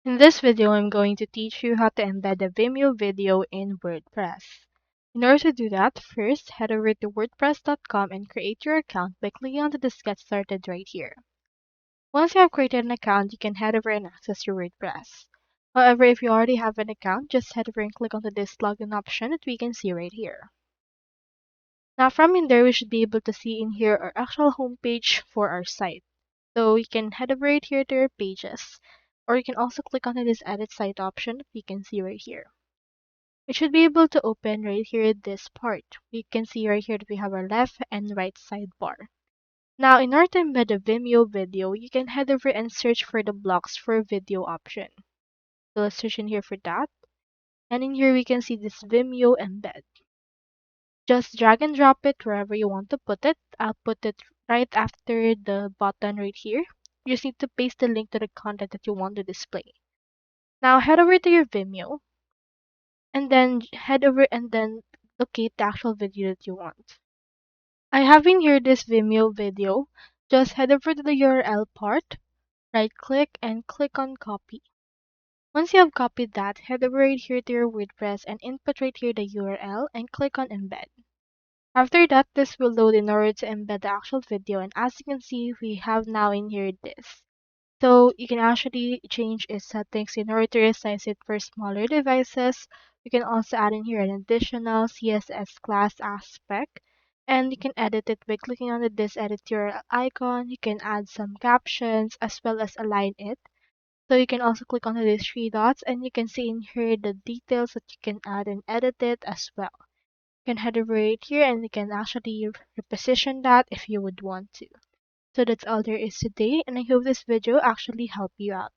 In this video, I'm going to teach you how to embed a Vimeo video in WordPress. In order to do that, first head over to wordpress.com and create your account by clicking on this Get Started right here. Once you have created an account, you can head over and access your WordPress. However, if you already have an account, just head over and click onto this login option that we can see right here. Now from in there, we should be able to see in here our actual homepage for our site. So you can head over right here to your pages, or you can also click on this edit site option that we can see right here. We should be able to open right here this part. We can see right here that we have our left and right sidebar. Now in order to embed a Vimeo video, you can head over and search for the blocks for video option. So let's search in here for that. And in here we can see this Vimeo embed. Just drag and drop it wherever you want to put it. I'll put it right after the button right here. You just need to paste the link to the content that you want to display. Now head over to your Vimeo and then head over and then locate the actual video that you want. I have in here this Vimeo video. Just head over to the URL part, right click and click on copy. Once you have copied that, head over right here to your WordPress and input right here the URL and click on embed. After that, this will load in order to embed the actual video, and as you can see, we have now in here this. So you can actually change its settings in order to resize it for smaller devices. You can also add in here an additional CSS class aspect, and you can edit it by clicking on this editorial icon. You can add some captions as well as align it. So you can also click on these three dots and you can see in here the details that you can add and edit it as well. You can head over right here and you can actually reposition that if you would want to. So that's all there is today, and I hope this video actually helped you out.